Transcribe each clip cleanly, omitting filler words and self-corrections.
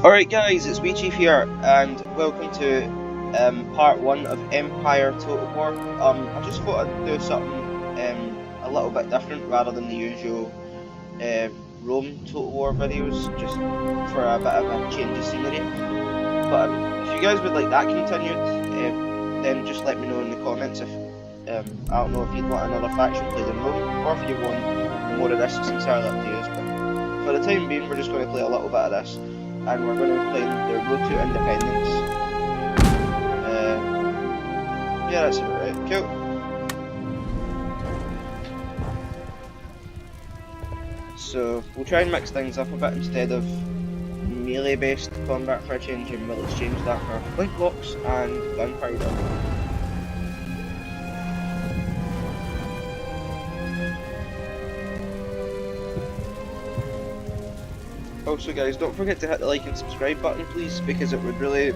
Alright guys, it's Chief here, and welcome to part 1 of Empire Total War. I just thought I'd do something a little bit different rather than the usual Rome Total War videos, just for a bit of a change of scenery. But if you guys would like that continued, then just let me know in the comments if, I don't know if you'd want another faction played in Rome, or if you want more of this. It's entirely up to you, but for the time being we're just going to play a little bit of this. And we're going to be playing the Road to Independence. Yeah, that's about right. Cool. So we'll try and mix things up a bit instead of melee-based combat for a change, and we'll exchange that for flint blocks and gunpowder. Also guys, don't forget to hit the like and subscribe button please, because it would really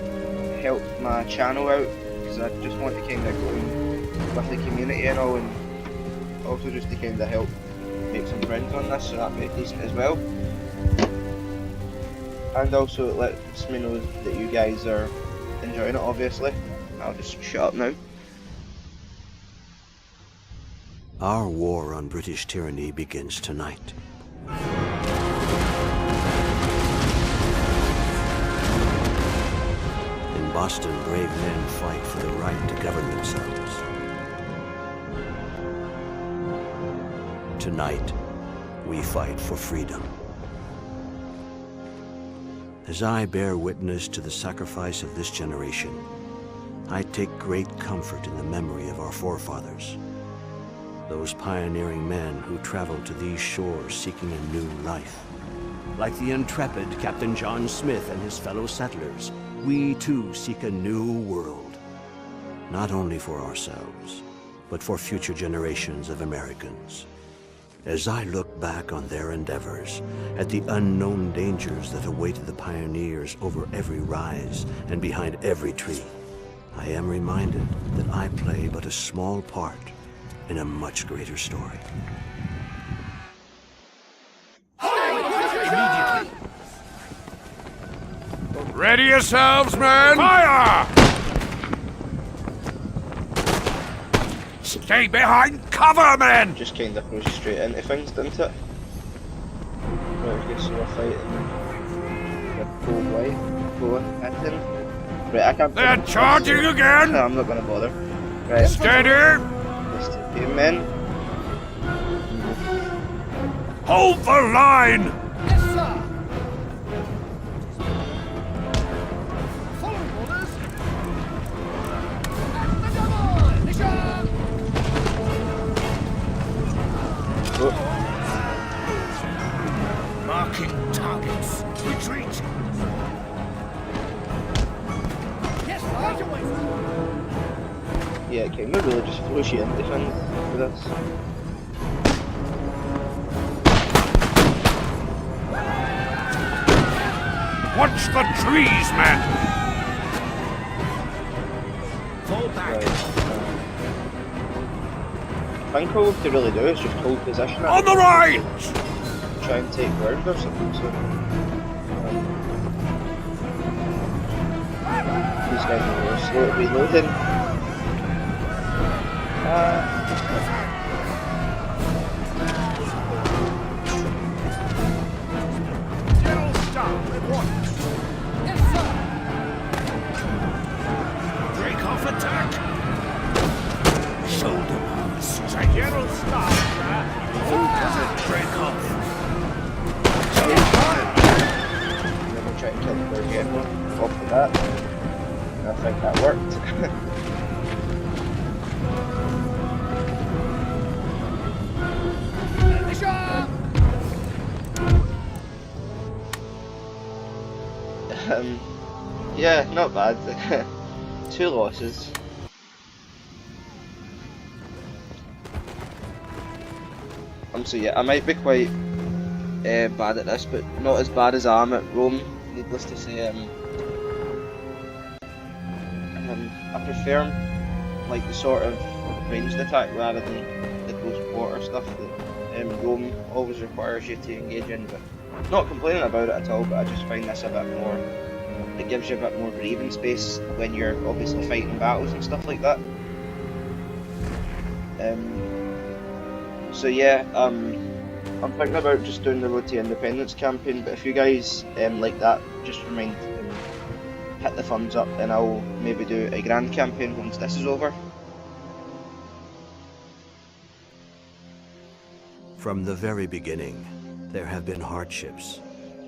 help my channel out, because I just want to kind of go in with the community and all, and also just to kind of help make some friends on this, so that'd be decent as well. And also it lets me know that you guys are enjoying it, obviously. I'll just shut up now. Our war on British tyranny begins tonight. In Boston, brave men fight for the right to govern themselves. Tonight, we fight for freedom. As I bear witness to the sacrifice of this generation, I take great comfort in the memory of our forefathers. Those pioneering men who traveled to these shores seeking a new life. Like the intrepid Captain John Smith and his fellow settlers, we too seek a new world. Not only for ourselves, but for future generations of Americans. As I look back on their endeavors, at the unknown dangers that awaited the pioneers over every rise and behind every tree, I am reminded that I play but a small part in a much greater story. Ready yourselves, men! Fire! Stay behind cover, men! Just kind of throws you straight into things, doesn't it? Right, okay, so we're fighting the full white, full hitting. Right, I can't. They're charging again! No, I'm not gonna bother. Right. Steady! Just take men. Hold the line! Yes, sir! Following orders! At the demolition! Oh. Marking targets. Retreat! Yes, right away! Yeah, it kind of really just throws you into things with this. Watch the trees, men! Fall back! Right. I think all we have to really do is just hold position. On the right! Try and take ground or something, so... these guys are really slow at reloading. General Staff, report! Yes, sir! Break off attack! Shoulder pass. General Staff, sir! Break off! And then we'll try and kill the bird again off the bat. And I think that worked. Yeah, not bad. 2 losses. So yeah, I might be quite bad at this, but not as bad as I am at Rome, needless to say. I prefer like the sort of ranged attack rather than the close quarter stuff that Rome always requires you to engage in, but Not complaining about it at all, but I just find this a bit more. It gives you a bit more breathing space when you're obviously fighting battles and stuff like that. So yeah, I'm thinking about just doing the Road to Independence campaign, but if you guys like that, just hit the thumbs up and I'll maybe do a grand campaign once this is over. From the very beginning, there have been hardships,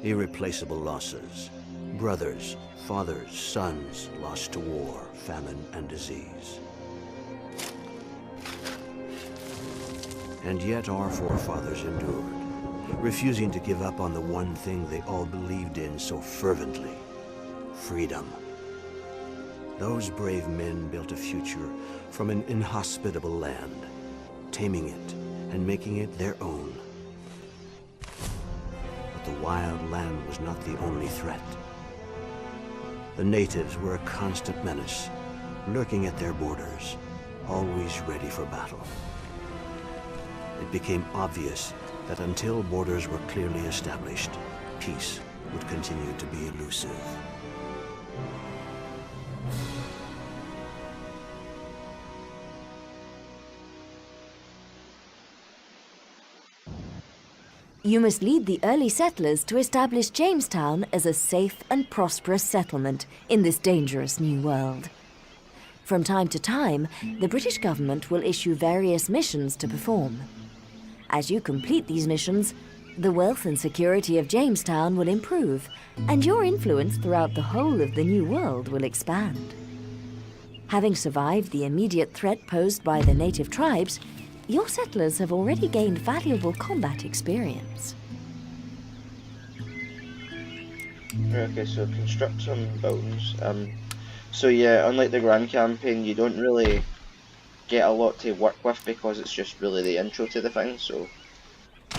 irreplaceable losses, brothers, fathers, sons lost to war, famine, and disease. And yet our forefathers endured, refusing to give up on the one thing they all believed in so fervently: freedom. Those brave men built a future from an inhospitable land, taming it and making it their own. But the wild land was not the only threat. The natives were a constant menace, lurking at their borders, always ready for battle. It became obvious that until borders were clearly established, peace would continue to be elusive. You must lead the early settlers to establish Jamestown as a safe and prosperous settlement in this dangerous new world. From time to time, the British government will issue various missions to perform. As you complete these missions, the wealth and security of Jamestown will improve, and your influence throughout the whole of the new world will expand. Having survived the immediate threat posed by the native tribes, your settlers have already gained valuable combat experience. Okay, so construct some buildings. So yeah, unlike the Grand Campaign, you don't really get a lot to work with because it's just really the intro to the thing, so...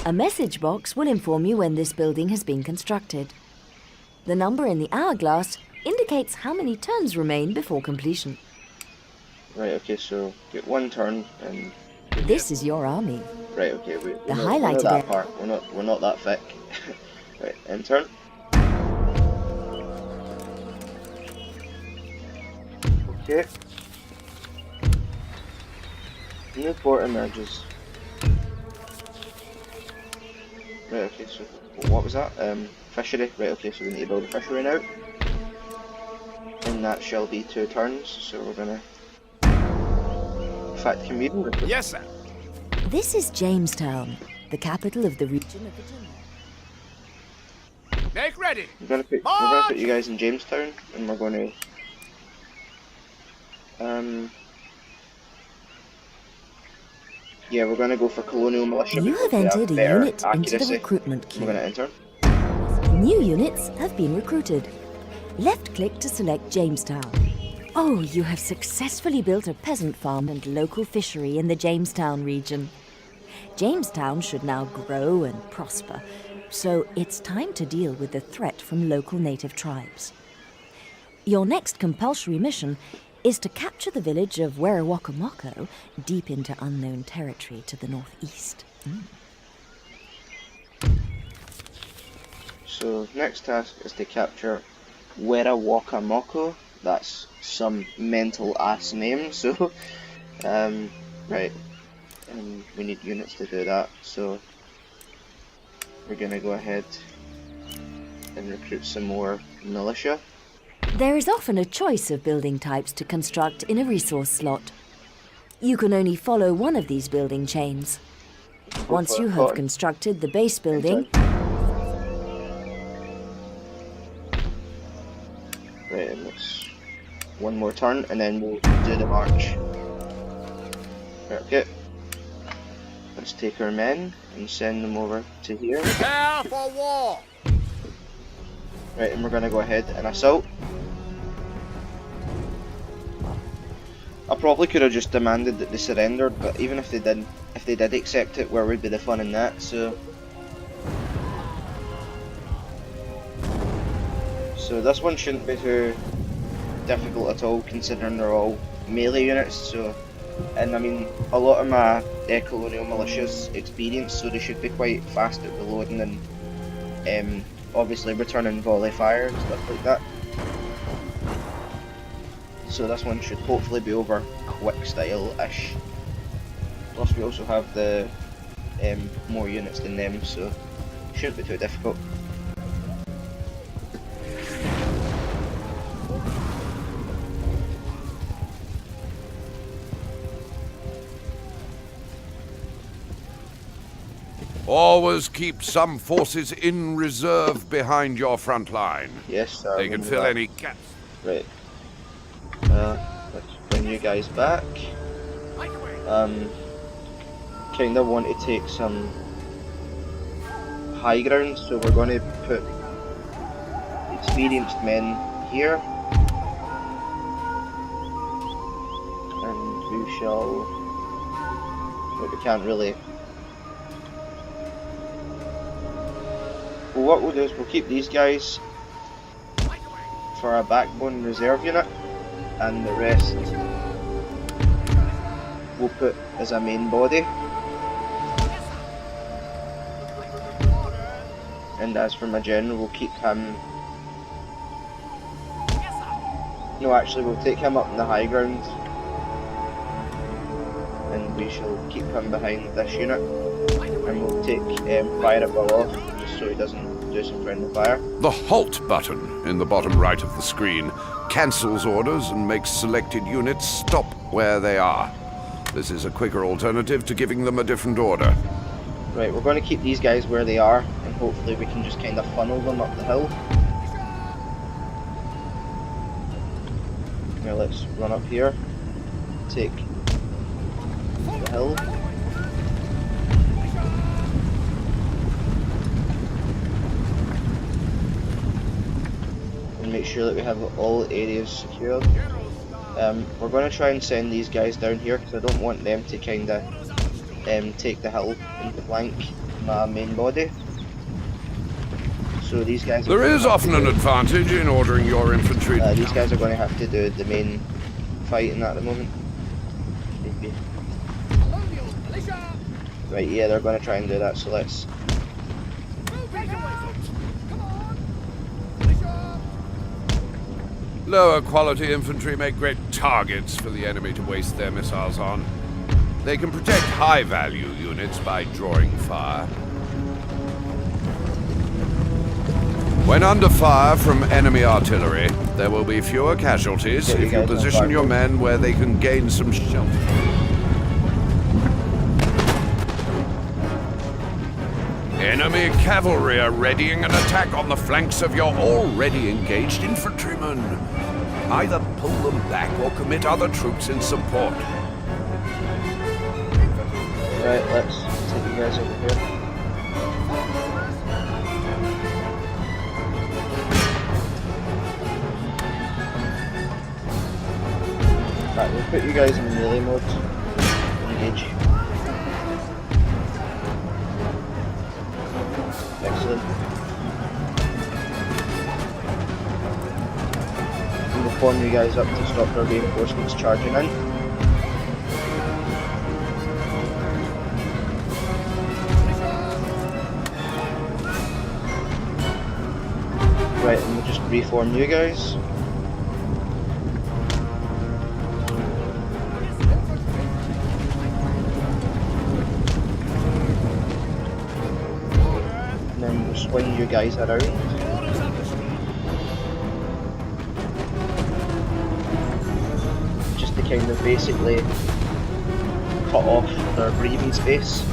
A message box will inform you when this building has been constructed. The number in the hourglass indicates how many turns remain before completion. Right, okay, so get one turn and... This is your army. Right, okay, we The know highlighted that area. part. We're not that thick. Right, end turn. Okay. New port emerges. Right, okay, so what was that? Fishery. Right, okay, so we need to build a fishery now. And that shall be 2 turns, so we're gonna... In fact, can we even... Yes, sir. This is Jamestown, the capital of the region of Virginia. Make ready. We're gonna put you guys in Jamestown, and we're gonna... Yeah, we're gonna go for colonial militia. You because have they entered a better unit into the accuracy. recruitment We're queue. gonna enter. New units have been recruited. Left-click to select Jamestown. Oh, you have successfully built a peasant farm and local fishery in the Jamestown region. Jamestown should now grow and prosper, so it's time to deal with the threat from local native tribes. Your next compulsory mission is to capture the village of Werawakamoco deep into unknown territory to the northeast. So next task is to capture Werawakamoco. That's some mental ass name. So right, and we need units to do that. So we're gonna go ahead and recruit some more militia. There is often a choice of building types to construct in a resource slot. You can only follow one of these building chains. Once you have constructed the base building, Right, and it's one more turn, and then we'll do the march. Right, okay. Let's take our men and send them over to here. Prepare for war. Right, and we're gonna go ahead and assault. I probably could have just demanded that they surrendered, but even if they did accept it, where would be the fun in that? So this one shouldn't be too difficult at all, considering they're all melee units. So, and I mean, a lot of my colonial militia's experienced, so they should be quite fast at reloading and obviously returning volley fire and stuff like that. So this one should hopefully be over quick style-ish. Plus we also have the more units than them, so it shouldn't be too difficult. Always keep some forces in reserve behind your front line. Yes, sir. They can fill any gaps. Right. Let's bring you guys back. Kinda want to take some high ground, so we're going to put experienced men here. And we shall... But we can't really... Well, what we'll do is we'll keep these guys for our backbone reserve unit, and the rest we'll put as a main body. And as for my general, we'll keep him... No, actually we'll take him up in the high ground, and we shall keep him behind this unit, and we'll take fire at will off, just so he doesn't do some friendly fire. The halt button in the bottom right of the screen cancels orders and makes selected units stop where they are. This is a quicker alternative to giving them a different order. Right, we're going to keep these guys where they are, and hopefully we can just kind of funnel them up the hill. Now let's run up here, take the hill. And make sure that we have all areas secured. We're going to try and send these guys down here because I don't want them to kind of take the hill and flank my main body. So these guys. There is often an advantage in ordering your infantry. These guys are going to have to do the main fighting at the moment. Maybe. Right, yeah, they're going to try and do that. So let's. Lower quality infantry make great targets for the enemy to waste their missiles on. They can protect high value units by drawing fire. When under fire from enemy artillery, there will be fewer casualties if you position your men where they can gain some shelter. Enemy cavalry are readying an attack on the flanks of your already engaged infantrymen. Either pull them back or commit other troops in support. Right, let's take you guys over here. Right, we'll put you guys in melee mode. Engage. Excellent. And we'll form you guys up to stop our reinforcements charging in. Right, and we'll just reform you guys. And then we'll swing you guys around. Just to kind of basically cut off their breathing space.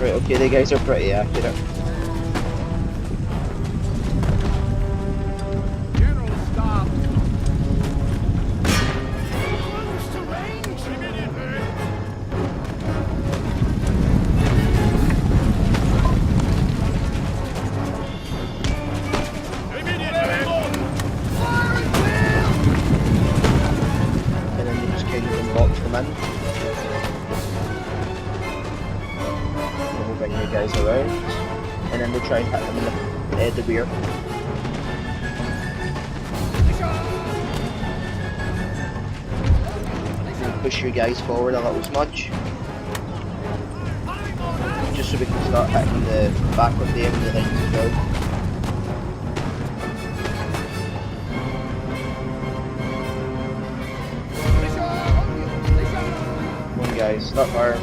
Right, okay, the guys are pretty accurate. General, stop! Lose to range immediately. And then you just kind of box them in. And we'll bring you guys around. And then we'll try and hit them in the rear. And push you guys forward a little smudge. just so we can start hitting the back of the enemy lines as well. Come on guys, start fire.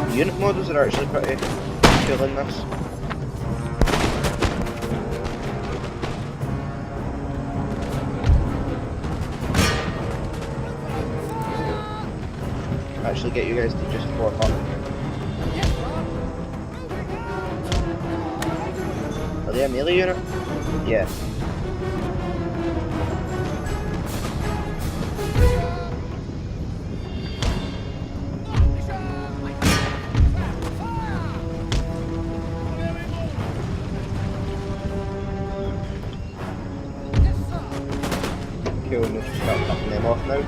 The unit models are actually pretty cool in this. Actually get you guys to just form up. Are they a melee unit? Yeah. Cool, and we'll just start cutting them off now.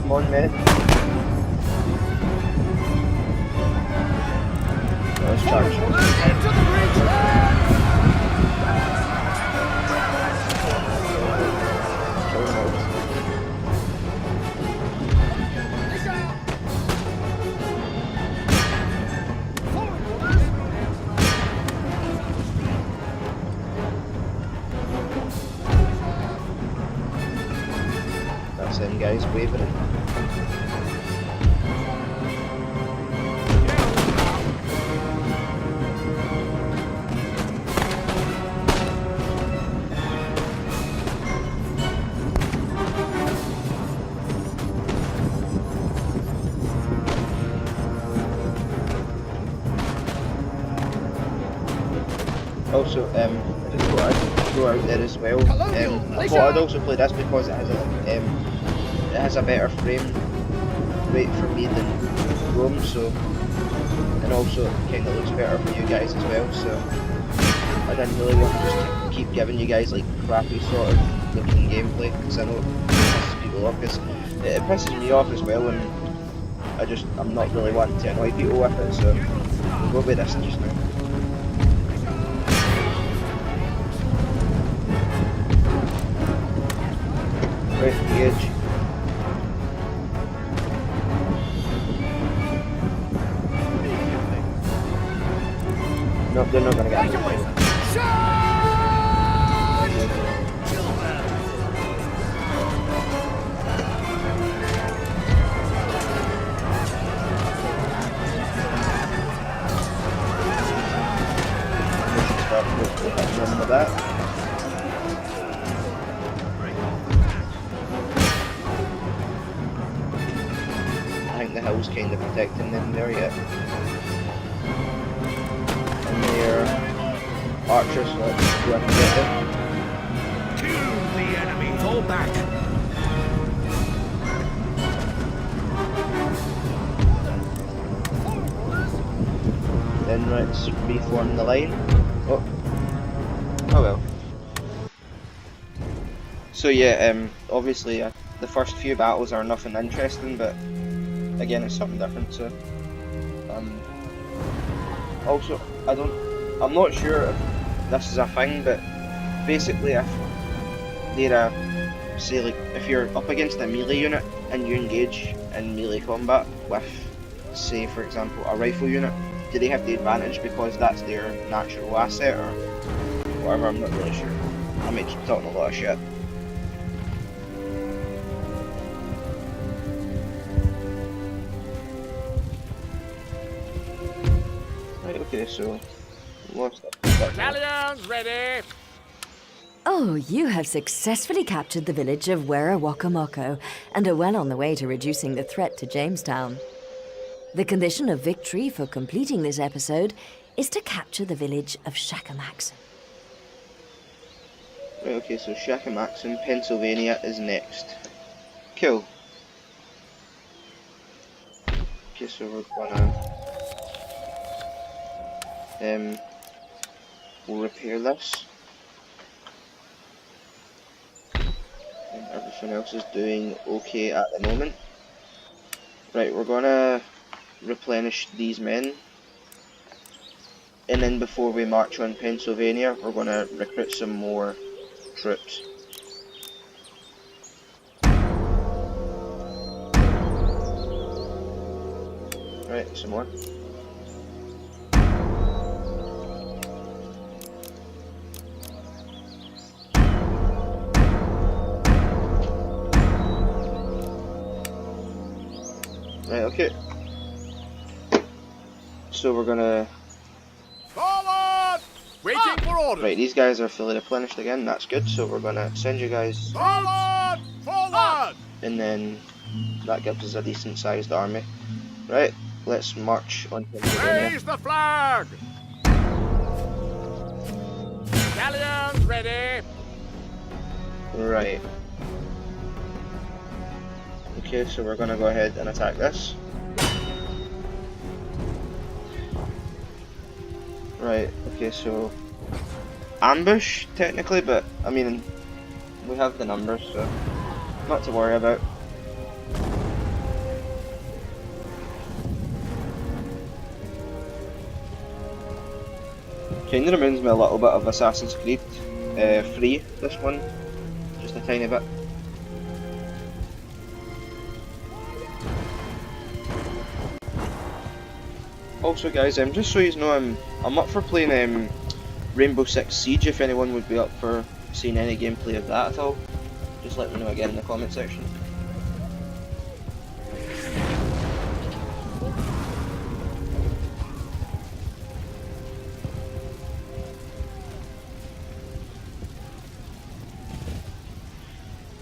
Come on, man. Let's charge. Kill them all. That's them guys wavering. Also, I just thought I'd throw out there as well. I thought I'd also play this because it has a better frame rate for me than Rome, so, and also it kind of looks better for you guys as well. So I didn't really want to just keep giving you guys like crappy sort of looking gameplay, because I know it pisses people off. Because it pisses me off as well, and I'm not really wanting to annoy people with it. So we'll go with this just now. Right, engage. No, they're not gonna get me. Start hitting with that. I think the hill's kind of protecting them there yet. And they're archers, so let's go and get them. Kill the enemy! Fall back! Then let's reform the line. Oh well. So yeah, obviously the first few battles are nothing interesting, but again it's something different. So also I'm not sure if this is a thing, but basically if they're say like if you're up against a melee unit and you engage in melee combat with, say for example, a rifle unit, do they have the advantage because that's their natural asset or whatever? I'm not really sure. I might keep talking a lot of shit. Right, okay, so what's that? Battalions ready! Oh, you have successfully captured the village of Werawakamoko and are well on the way to reducing the threat to Jamestown. The condition of victory for completing this episode is to capture the village of Shakamatsu. Right, okay, so Shakamatsu, Pennsylvania is next. Cool. Okay, so we're gonna we'll repair this. And everything else is doing okay at the moment. Right, we're gonna replenish these men. and then before we march on Pennsylvania, we're going to recruit some more troops. Right, some more. Right, okay. So we're gonna... Forward! Waiting for orders. Right, these guys are fully replenished again, that's good. So we're gonna send you guys... Forward! Forward! And then that gives us a decent sized army. Right, let's march on Pennsylvania. Raise the flag! Galleons ready! Right. Okay, so we're gonna go ahead and attack this. Right, okay, so ambush technically, but I mean we have the numbers, so not to worry about. Kinda reminds me a little bit of Assassin's Creed 3, this one, just a tiny bit. Also guys, just so you know, I'm up for playing Rainbow Six Siege if anyone would be up for seeing any gameplay of that at all. Just let me know again in the comment section.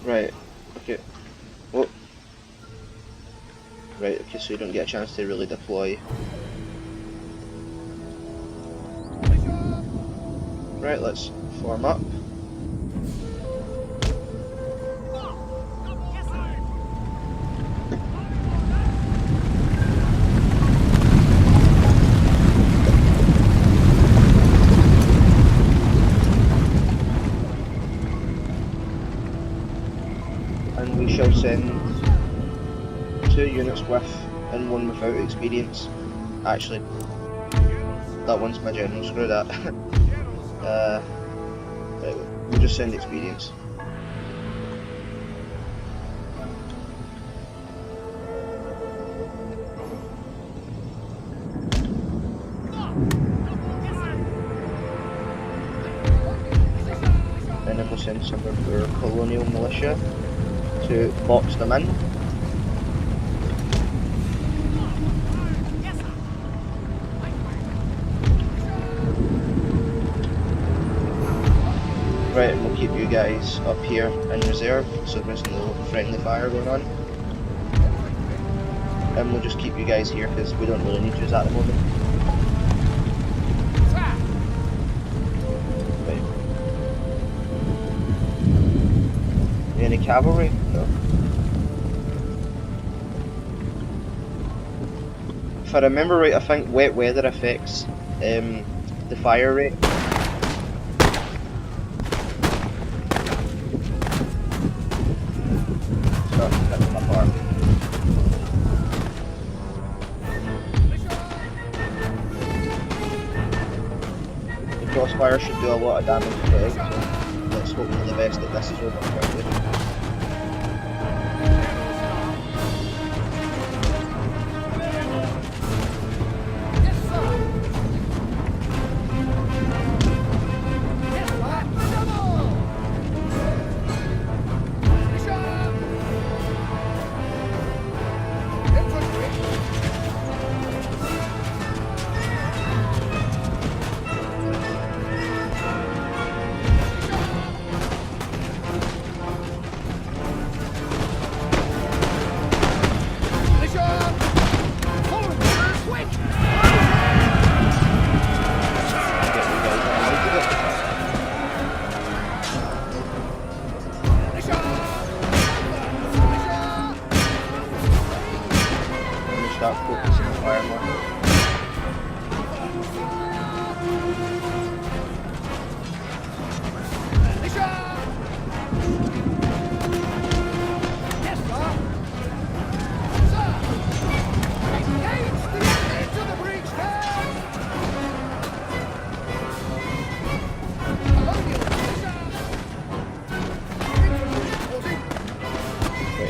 Right, okay. Well, right, okay, so you don't get a chance to really deploy. Right, let's form up. And we shall send 2 units with and 1 without experience. Actually, that one's my general, screw that. Right, we'll just send experience. And then we'll send some of our colonial militia to box them in. Right, and we'll keep you guys up here in reserve so there's no friendly fire going on. And we'll just keep you guys here because we don't really need you at the moment. Right. Any cavalry? No. If I remember right, I think wet weather affects the fire rate. Crossfire should do a lot of damage to it, so let's hope for the best that this is over quickly.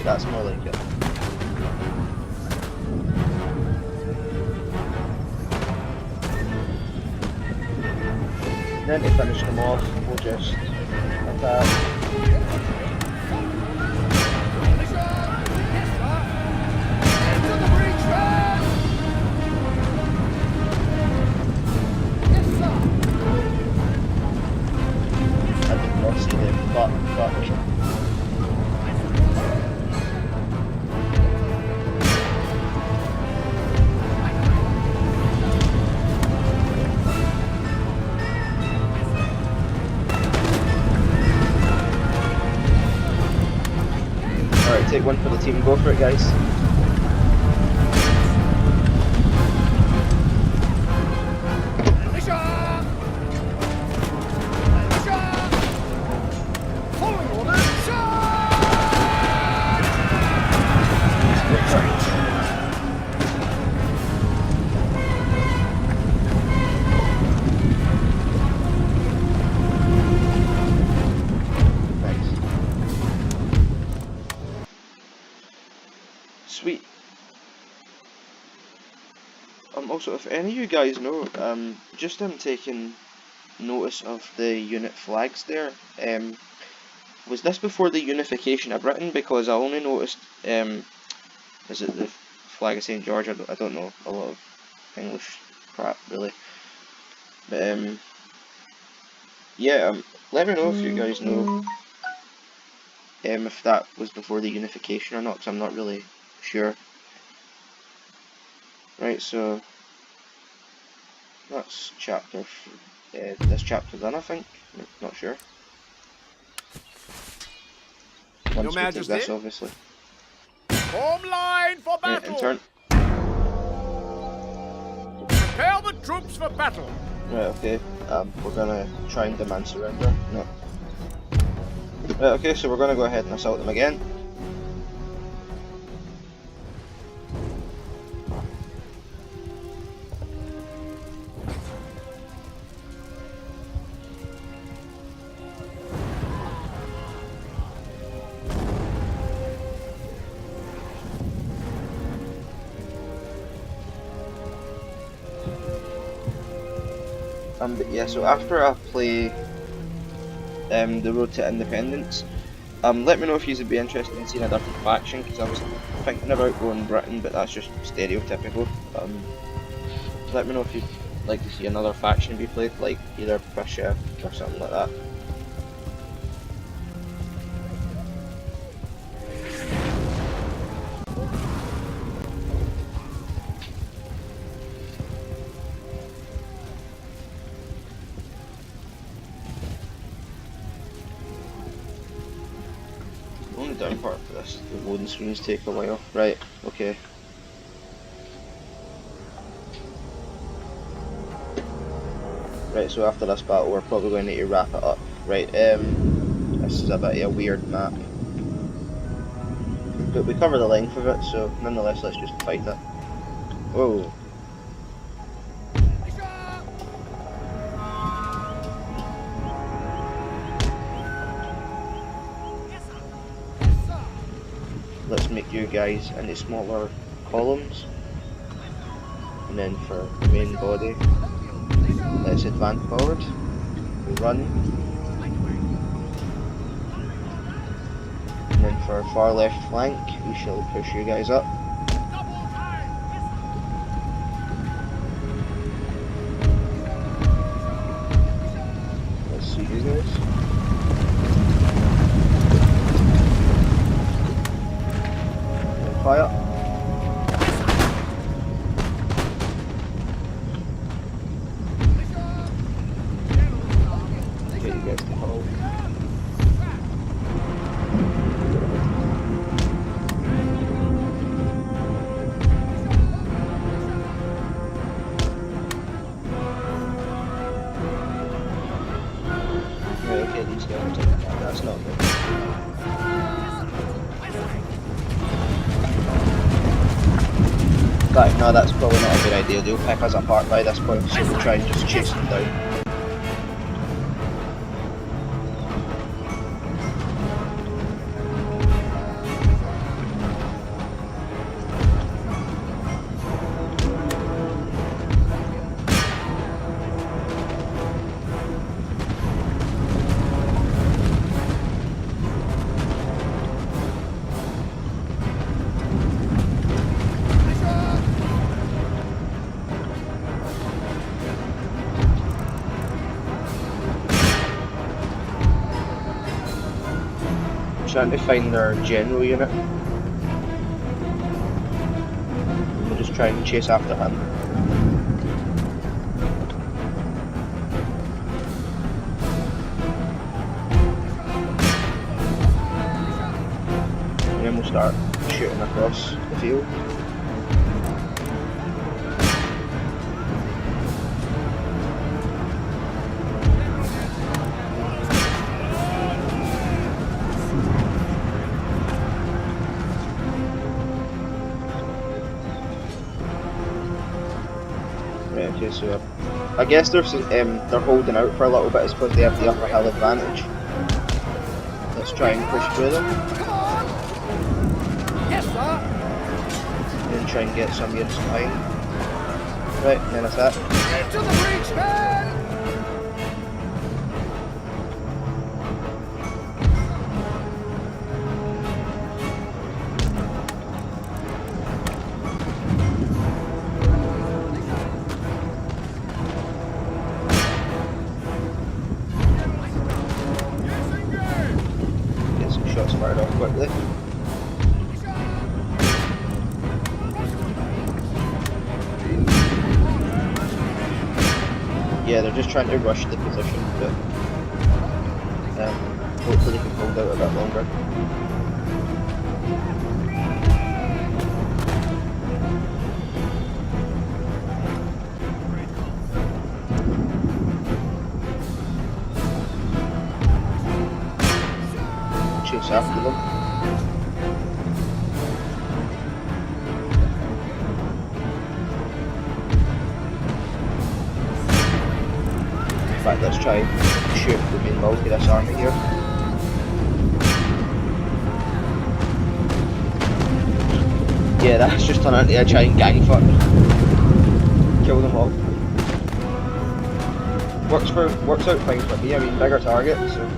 That's more like it. And then to finish them off, we'll just attack. Into the breach, man! Yes, sir! I did not see them, but alright, take one for the team, go for it guys. Militia! Militia! Following orders, Nice. Sweet. Also, if any of you guys know, just taking notice of the unit flags there. Was this before the unification of Britain? Because I only noticed, is it the flag of St. George? I don't know a lot of English crap really. But yeah, let me know if you guys know if that was before the unification or not, because I'm not really sure. Right, so that's this chapter done, I think. Not sure. Once we take Majesty. this, obviously. form line for Right, battle! in turn. Prepare the troops for battle! Right, okay. We're gonna try and demand surrender. No. Right, okay, so we're gonna go ahead and assault them again. But yeah, so after I play the Road to Independence, let me know if you would be interested in seeing a different faction, because I was thinking about going Britain, but that's just stereotypical. Let me know if you'd like to see another faction be played, like either Prussia or something like that. Only down part for this, the loading screens take a while. Right, okay. Right, so after this battle we're probably going to need to wrap it up. Right, this is a bit of a weird map. But we cover the length of it, so nonetheless let's just fight it. Whoa. Let's make you guys into smaller columns, and then for the main body, let's advance forward, run, and then for our far left flank, we shall push you guys up. Let's see you guys. Fire. Get you guys to hold. Right, okay, these guys are taking that. That's not good. Right, no, that's probably not a good idea. They'll pick us apart by this point, so we'll try and just chase them down. trying to find their general unit. We'll just try and chase after him. And then we'll start shooting across the field. Right, okay, so I guess they're holding out for a little bit is because they have the upper hill advantage. Let's try and push through them. Come on! Yes, sir! And try and get some units behind. Right, then that's that. Into the breach, men! Get some shots fired off quickly. Yeah, they're just trying to rush the position, but hopefully they can hold out a bit longer. Chase after them. In fact, let's try and shoot the main bulk of this army here. Yeah, that's just turned into a giant gang fuck. Kill them all. Works out fine for me. I mean, bigger target, so.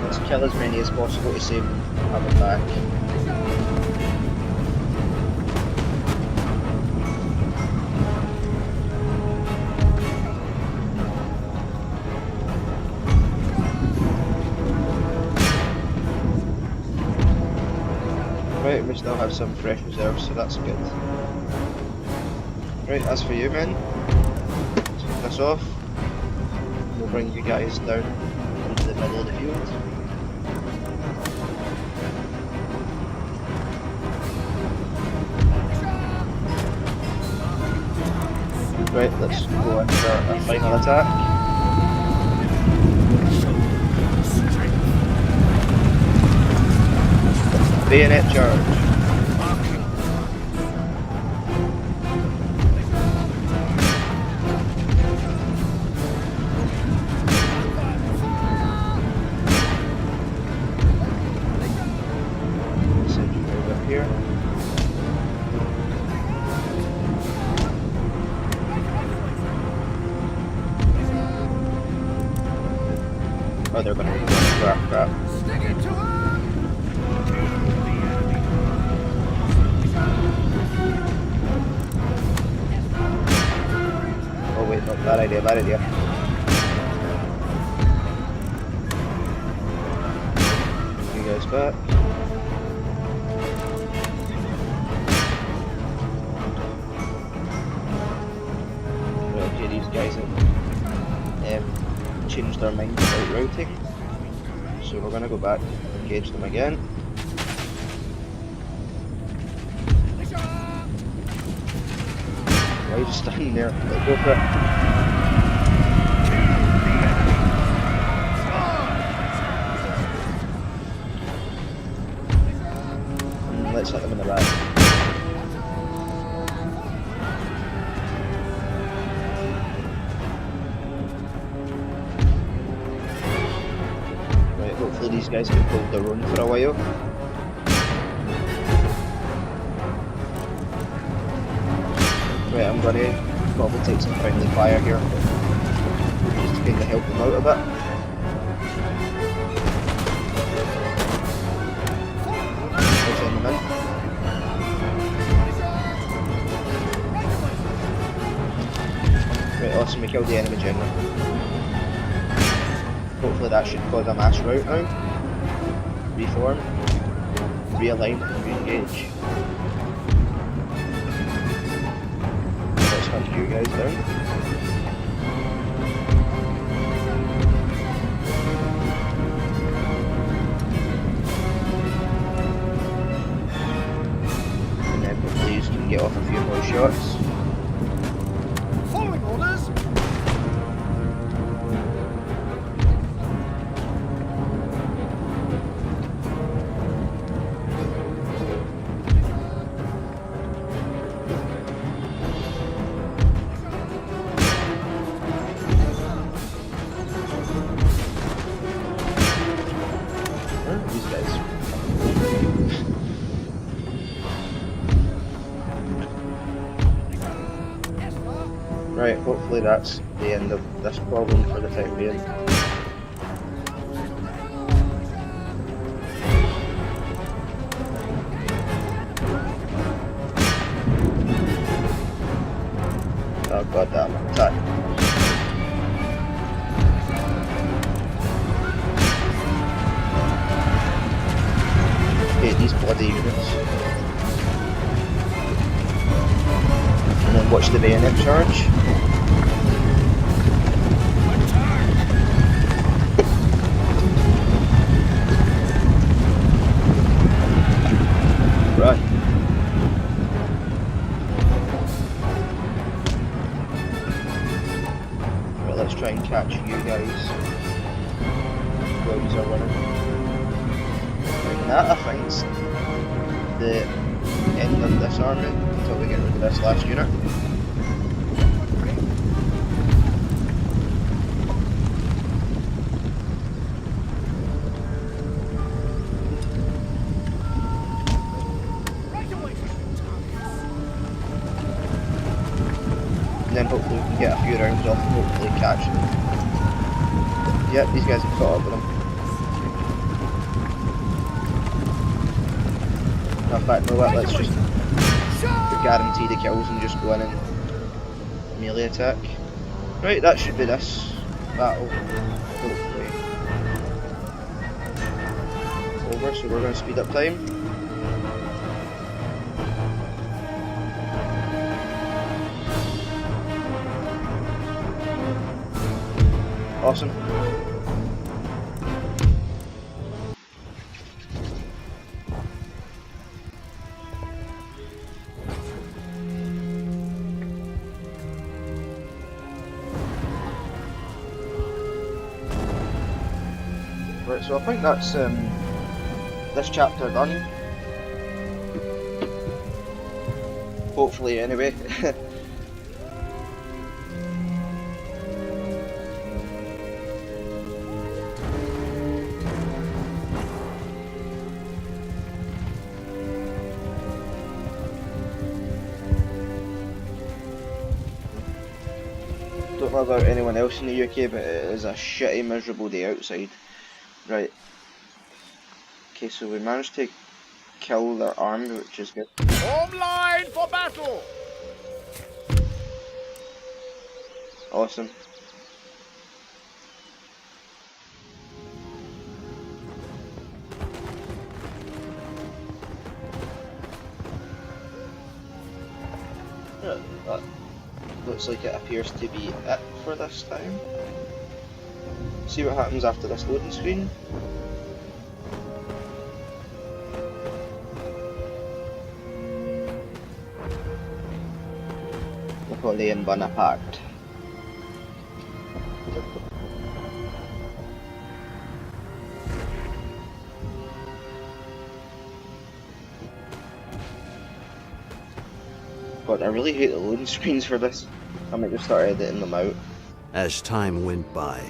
Let's kill as many as possible to save have them back. Right, we still have some fresh reserves, so that's good. Right, as for you men, take this off. We'll bring you guys down into the middle of the field. Right, let's go in for our final attack. Bayonet charge. Send you right up here. Oh, they're gonna be crap. Stick it to him! Oh wait, no, bad idea. You guys back. Right, okay, these guys have changed their mind about routing. So we're gonna go back and engage them again. Why are you just standing there? Let's go for it. And let's hit them in the back. Right, hopefully these guys can hold their own for a while. Right, I'm gonna probably take some friendly fire here, just to kind of help them out a bit. Let's send them in. Awesome, we killed the enemy general. Hopefully that should cause a mass rout now. Reform, realign, and re-engage. Let's hunt you guys down. And then hopefully you can get off a few more shots. Following orders. Where are these guys? Right, hopefully that's the end of this problem for the time being. Oh god damn, attack. Okay, these bloody units. And then watch the bayonet charge. Right. Right, let's try and catch you guys while you are running. And that, I think, is the end of this army until we get rid of this last unit. And then hopefully we can get a few rounds off and hopefully catch them. Yep, these guys have caught up with them. In fact, no, let's just guarantee the kills and just go in and melee attack. Right, that should be this battle. Hopefully. Over, so we're going to speed up time. Awesome. Right, so I think that's this chapter done. Hopefully, anyway. Don't know about anyone else in the UK, but it is a shitty, miserable day outside. Right. Okay, so we managed to kill their army, which is good. Form line for battle. Awesome. Yeah, that looks like it appears to be it for this time. See what happens after this loading screen. Napoleon Bonaparte. God, I really hate the loading screens for this. I might just start editing them out. As time went by,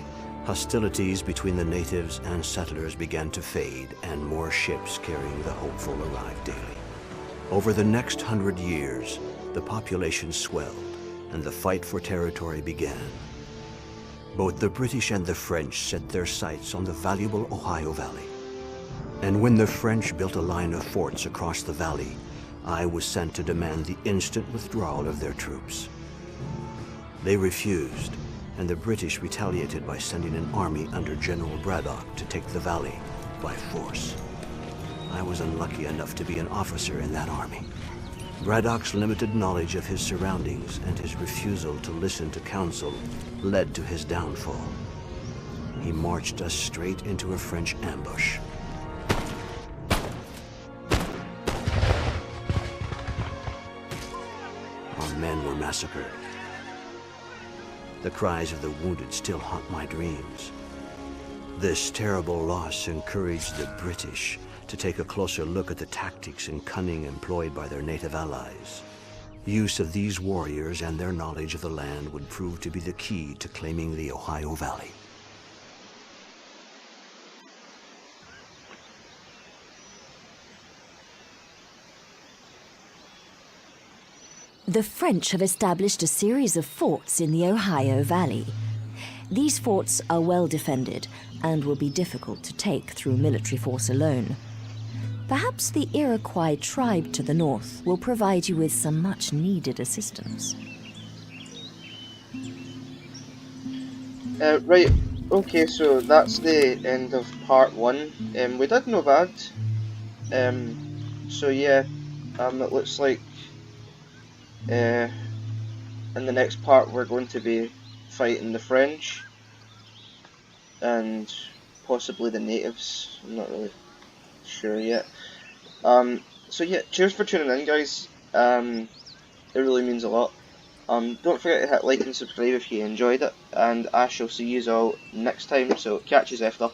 hostilities between the natives and settlers began to fade, and more ships carrying the hopeful arrived daily. Over the next 100 years, the population swelled, and the fight for territory began. Both the British and the French set their sights on the valuable Ohio Valley. And when the French built a line of forts across the valley, I was sent to demand the instant withdrawal of their troops. They refused, and the British retaliated by sending an army under General Braddock to take the valley by force. I was unlucky enough to be an officer in that army. Braddock's limited knowledge of his surroundings and his refusal to listen to counsel led to his downfall. He marched us straight into a French ambush. Our men were massacred. The cries of the wounded still haunt my dreams. This terrible loss encouraged the British to take a closer look at the tactics and cunning employed by their native allies. Use of these warriors and their knowledge of the land would prove to be the key to claiming the Ohio Valley. The French have established a series of forts in the Ohio Valley. These forts are well defended and will be difficult to take through military force alone. Perhaps the Iroquois tribe to the north will provide you with some much-needed assistance. Right, okay, so that's the end of part 1. We did no bad. So yeah, it looks like in the next part we're going to be fighting the French and possibly the natives. I'm not really sure yet. So yeah, cheers for tuning in, guys. It really means a lot. Don't forget to hit like and subscribe if you enjoyed it, and I shall see you all next time, so catch you after.